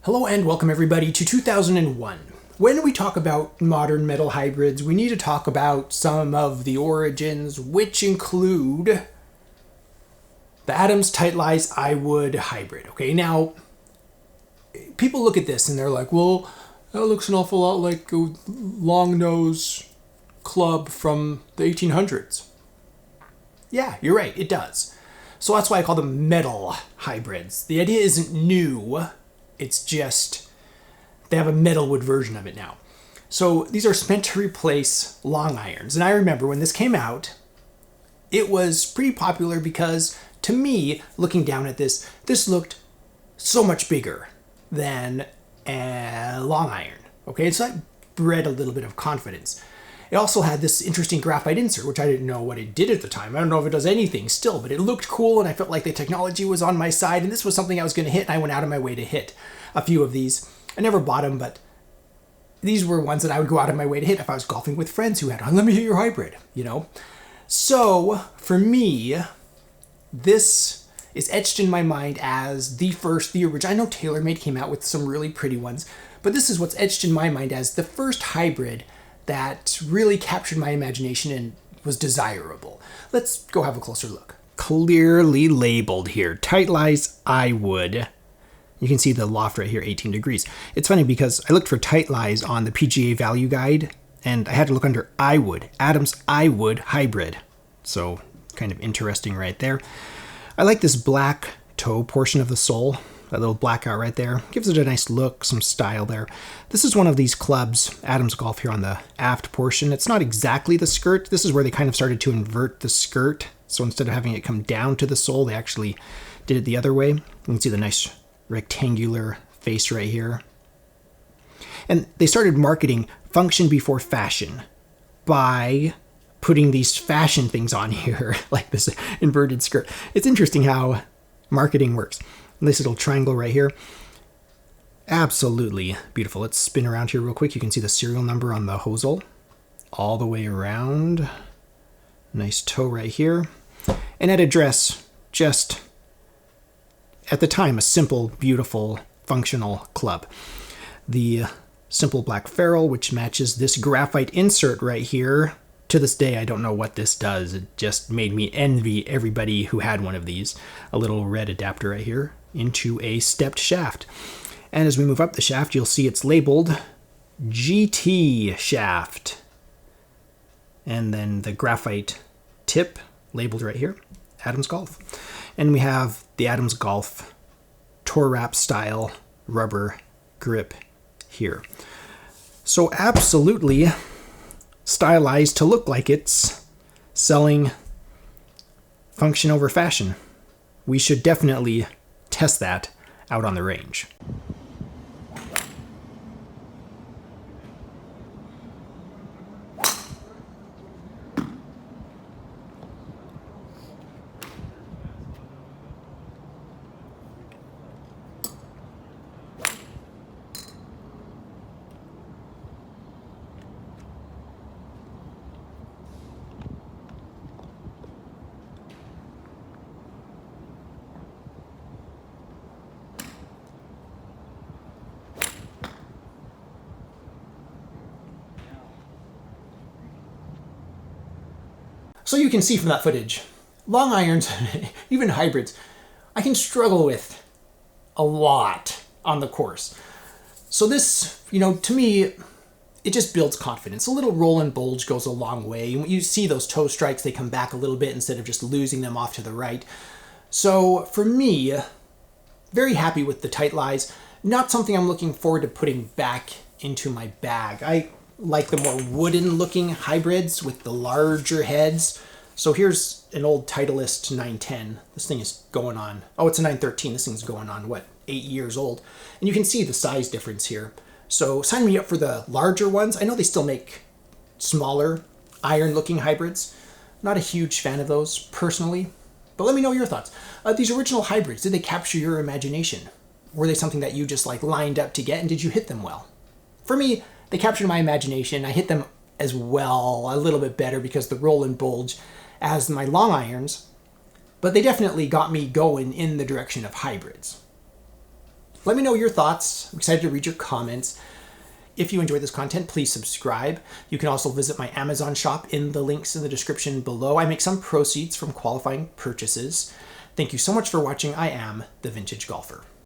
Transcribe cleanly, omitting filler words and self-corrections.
Hello and welcome everybody to 2001. When we talk about modern metal hybrids, we need to talk about some of the origins, which include the Adams Tightlize I-Wood hybrid. Okay, now, people look at this and they're like, well, that looks an awful lot like a long nose club from the 1800s. Yeah, you're right, it does. So that's why I call them metal hybrids. The idea isn't new. It's just, they have a metalwood version of it now. So these are meant to replace long irons. And I remember when this came out, it was pretty popular because, to me, looking down at this, this looked so much bigger than a long iron. Okay, so that bred a little bit of confidence. It also had this interesting graphite insert, which I didn't know what it did at the time. I don't know if it does anything still, but it looked cool and I felt like the technology was on my side and this was something I was going to hit, and I went out of my way to hit a few of these. I never bought them, but these were ones that I would go out of my way to hit if I was golfing with friends who had, let me hit your hybrid, you know? So, for me, this is etched in my mind as the original. I know TaylorMade came out with some really pretty ones, but this is what's etched in my mind as the first hybrid that really captured my imagination and was desirable. Let's go have a closer look. Clearly labeled here, Tightlize I-Wood. You can see the loft right here, 18 degrees. It's funny because I looked for Tightlize on the PGA value guide and I had to look under I-Wood, Adams I-Wood hybrid. So kind of interesting right there. I like this black toe portion of the sole. That little blackout right there gives it a nice look, some style there. This is one of these clubs, Adams Golf, here on the aft portion. It's not exactly the skirt. This is where they kind of started to invert the skirt. So instead of having it come down to the sole, they actually did it the other way. You can see the nice rectangular face right here. And they started marketing function before fashion by putting these fashion things on here, like this inverted skirt. It's interesting how marketing works. This little triangle right here, absolutely beautiful. Let's spin around here real quick. You can see the serial number on the hosel all the way around. Nice toe right here. And at address, just at the time, a simple, beautiful, functional club. The simple black ferrule, which matches this graphite insert right here. To this day, I don't know what this does. It just made me envy everybody who had one of these. A little red adapter right here into a stepped shaft. And as we move up the shaft, you'll see it's labeled GT shaft. And then the graphite tip labeled right here, Adams Golf. And we have the Adams Golf Tour Wrap style rubber grip here. So absolutely stylized to look like it's selling function over fashion. We should definitely test that out on the range. So you can see from that footage, long irons, even hybrids, I can struggle with a lot on the course. So this, to me, it just builds confidence. A little roll and bulge goes a long way. And when you see those toe strikes, they come back a little bit instead of just losing them off to the right. So for me, very happy with the Tightlize. Not something I'm looking forward to putting back into my bag. I like the more wooden looking hybrids with the larger heads. So here's an old Titleist 910. This thing is going on, it's a 913. This thing's going on, 8 years old. And you can see the size difference here. So sign me up for the larger ones. I know they still make smaller iron looking hybrids. Not a huge fan of those personally, but let me know your thoughts. These original hybrids, did they capture your imagination? Were they something that you just lined up to get, and did you hit them well? For me, they captured my imagination. I hit them as well, a little bit better because the roll and bulge as my long irons, but they definitely got me going in the direction of hybrids. Let me know your thoughts. I'm excited to read your comments. If you enjoy this content, please subscribe. You can also visit my Amazon shop in the links in the description below. I make some proceeds from qualifying purchases. Thank you so much for watching. I am The Vintage Golfer.